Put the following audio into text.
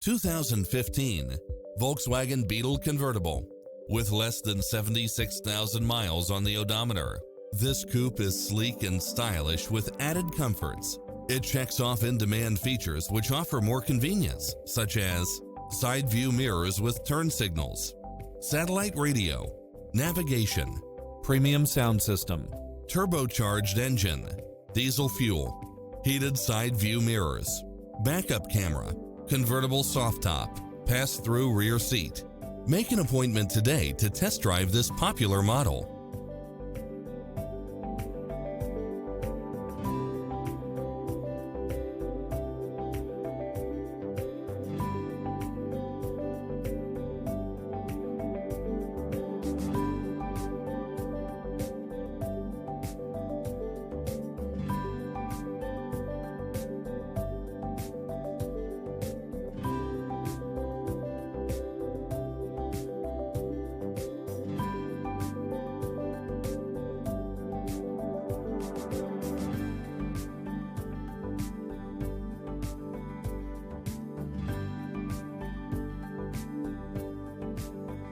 2015 Volkswagen Beetle Convertible. With less than 76,000 miles on the odometer, this coupe is sleek and stylish with added comforts. It checks off in-demand features which offer more convenience, such as side view mirrors with turn signals, satellite radio, navigation, premium sound system, turbocharged engine, diesel fuel, heated side view mirrors, backup camera, convertible soft top, pass-through rear seat. Make an appointment today to test drive this popular model.